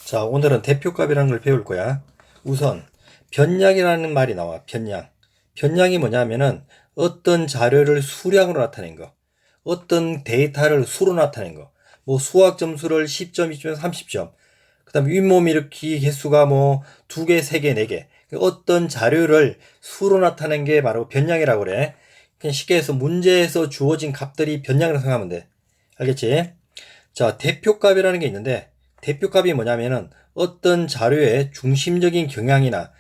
자, 오늘은 대표값이라는 걸 배울 거야. 우선 변량이라는 말이 나와. 변량. 변량이 뭐냐면은 어떤 자료를 수량으로 나타낸 거. 어떤 데이터를 수로 나타낸 거. 뭐 수학 점수를 10점, 20점, 30점. 그다음 윗몸 일으키기 개수가 뭐 2개, 3개, 4개. 어떤 자료를 수로 나타낸 게 바로 변량이라고 그래. 그냥 쉽게 해서 문제에서 주어진 값들이 변량이라고 생각하면 돼. 알겠지? 자, 대표값이라는 게 있는데 대표값이 뭐냐면은 어떤 자료의 중심적인 경향이나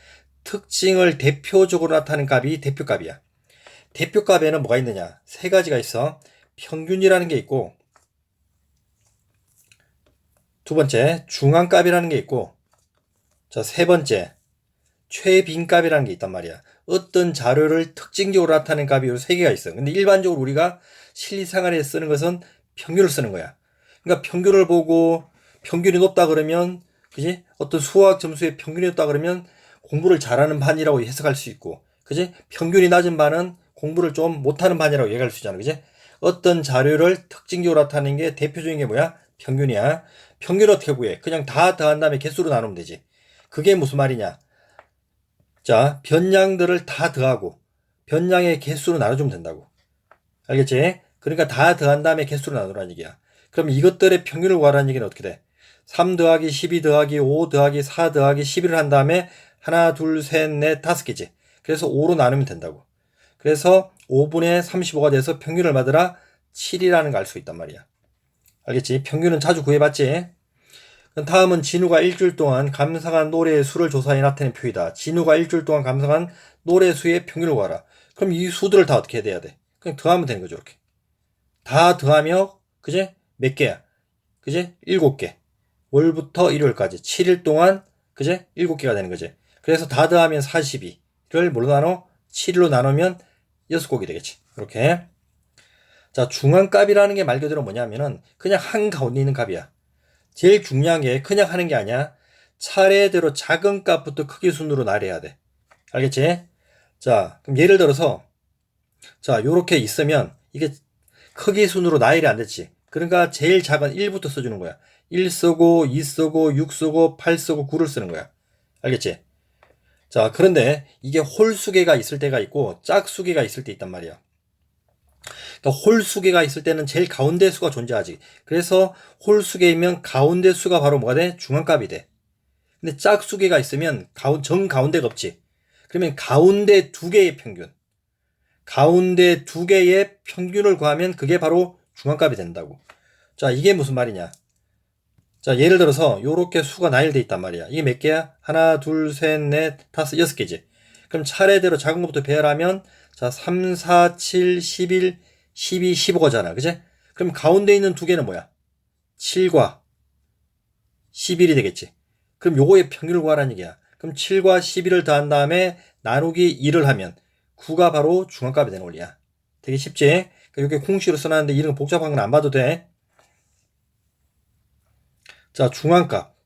특징을 대표적으로 나타내는 값이 대표값이야. 대표값에는 뭐가 있느냐? 세 가지가 있어. 평균이라는 게 있고, 두 번째, 중앙값이라는 게 있고, 자, 세 번째, 최빈값이라는 게 있단 말이야. 어떤 자료를 특징적으로 나타내는 값이 이 세 개가 있어. 근데 일반적으로 우리가 실생활에 쓰는 것은 평균을 쓰는 거야. 그러니까 평균을 보고 평균이 높다 그러면, 그지? 어떤 수학 점수의 평균이 높다 그러면 공부를 잘하는 반이라고 해석할 수 있고, 그지? 평균이 낮은 반은 공부를 좀 못하는 반이라고 얘기할 수 있잖아, 그지? 어떤 자료를 특징적으로 나타내는 게 대표적인 게 뭐야? 평균이야. 평균 어떻게 구해? 그냥 다 더한 다음에 개수로 나누면 되지. 그게 무슨 말이냐? 자, 변량들을 다 더하고 변량의 개수로 나눠주면 된다고. 알겠지? 그러니까 다 더한 다음에 개수로 나누라는 얘기야. 그럼 이것들의 평균을 구하라는 얘기는 어떻게 돼? 3 더하기 12 더하기 5 더하기 4 더하기 11을 한 다음에 하나, 둘, 셋, 넷, 다섯 개지. 그래서 5로 나누면 된다고. 그래서 5분의 35가 돼서 평균을 받으라 7이라는 걸 알 수 있단 말이야. 알겠지? 평균은 자주 구해봤지? 다음은 진우가 일주일 동안 감상한 노래의 수를 조사해 나타낸 표이다. 진우가 일주일 동안 감상한 노래 수의 평균을 구하라. 그럼 이 수들을 다 어떻게 해야 돼? 그냥 더하면 되는 거죠, 이렇게. 다 더하며, 그제? 몇 개야? 그제? 7개. 월부터 일요일까지 7일 동안, 그제? 7개가 되는 거지. 그래서 다 더하면 42를 뭘로 나눠? 7일로 나누면 6곡이 되겠지. 이렇게. 자, 중앙값이라는 게 말 그대로 뭐냐면은 그냥 한 가운데 있는 값이야. 제일 중요한 게 그냥 하는 게 아니야. 차례대로 작은 값부터 크기 순으로 나열해야 돼. 알겠지? 자, 그럼 예를 들어서 자, 요렇게 있으면 이게 크기 순으로 나열이 안 됐지. 그러니까 제일 작은 1부터 써주는 거야. 1 쓰고 2 쓰고 6 쓰고 8 쓰고 9를 쓰는 거야. 알겠지? 자, 그런데 이게 홀수계가 있을 때가 있고 짝수계가 있을 때 있단 말이야. 그러니까 홀수계가 있을 때는 제일 가운데 수가 존재하지. 그래서 홀수계이면 가운데 수가 바로 뭐가 돼? 중앙값이 돼. 근데 짝수계가 있으면 정 가운데가 없지. 그러면 가운데 두 개의 평균. 가운데 두 개의 평균을 구하면 그게 바로 중앙값이 된다고. 자, 이게 무슨 말이냐? 자, 예를 들어서 요렇게 수가 나열돼 있단 말이야. 이게 몇 개야? 하나, 둘, 셋, 넷, 다섯, 6개지. 그럼 차례대로 작은 것부터 배열하면 자, 3, 4, 7, 11, 12, 15잖아. 그지? 그럼 가운데 있는 두 개는 뭐야? 7과 11이 되겠지. 그럼 요거의 평균을 구하라는 얘기야. 그럼 7과 11을 더한 다음에 나누기 1을 하면 9가 바로 중앙값이 되는 원리야. 되게 쉽지? 그러니까 이렇게 공식으로 써놨는데 이런 복잡한 건 안 봐도 돼. 자, 중앙값.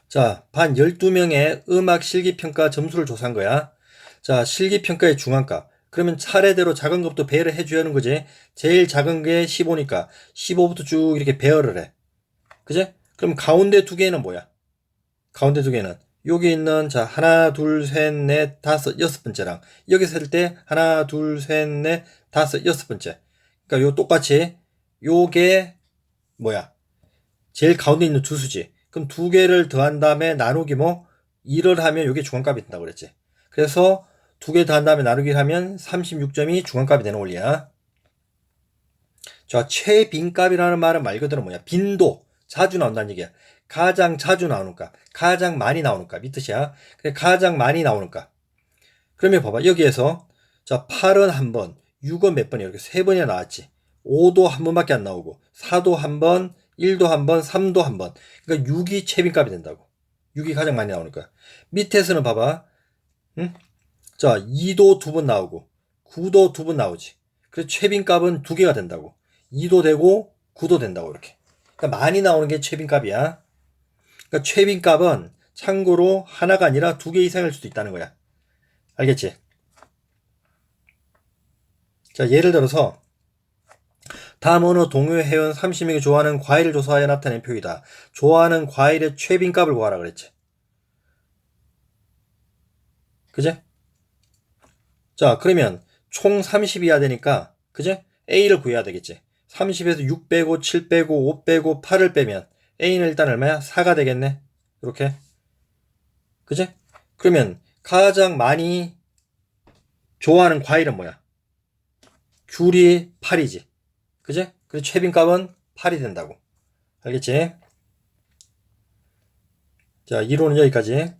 자, 반 12명의 음악 실기평가 점수를 조사한 거야. 자, 실기평가의 중앙값. 그러면 차례대로 작은 것부터 배열을 해주는 거지. 제일 작은 게 15니까 15부터 쭉 이렇게 배열을 해. 그지? 그럼 가운데 두 개는 뭐야? 가운데 두 개는 여기 있는 자 하나 둘 셋 넷 다섯 여섯 번째랑 여기 셀 때 하나 둘 셋 넷 다섯 여섯 번째. 그러니까 요 똑같이 요게 뭐야? 제일 가운데 있는 두 수지. 그럼 두 개를 더한 다음에 나누기 뭐 1을 하면 요게 중앙값이 된다고 그랬지. 그래서 두 개 더한 다음에 나누기를 하면 36점이 중앙값이 되는 원리야. 자, 최빈값이라는 말은 말 그대로 뭐야? 빈도. 자주 나온다는 얘기야. 가장 자주 나오는 값. 가장 많이 나오는 값. 이 뜻이야. 가장 많이 나오는 값. 그러면 봐봐. 여기에서 자, 8은 한 번, 6은 몇 번이야? 이렇게 세 번이나 나왔지. 5도 한 번밖에 안 나오고, 4도 한 번, 1도 한 번, 3도 한 번. 그러니까 6이 최빈값이 된다고. 6이 가장 많이 나오는 거야. 밑에서는 봐봐. 응? 자, 2도 두 번 나오고, 9도 두 번 나오지. 그래서 최빈값은 두 개가 된다고. 2도 되고 9도 된다고 이렇게. 그러니까 많이 나오는 게 최빈값이야. 그러니까 최빈값은 참고로 하나가 아니라 두 개 이상일 수도 있다는 거야. 알겠지? 자, 예를 들어서 다음 어느 동요 회원 30명이 좋아하는 과일을 조사하여 나타낸 표이다. 좋아하는 과일의 최빈값을 구하라 그랬지. 그제? 자, 그러면 총 30이어야 되니까, 그제? A를 구해야 되겠지. 30에서 6 빼고 7 빼고 5 빼고 8을 빼면 A는 일단 얼마야? 4가 되겠네. 이렇게. 그제? 그러면 가장 많이 좋아하는 과일은 뭐야? 귤이 8이지. 그제? 그래서 최빈값은 8이 된다고. 알겠지? 자, 이론은 여기까지.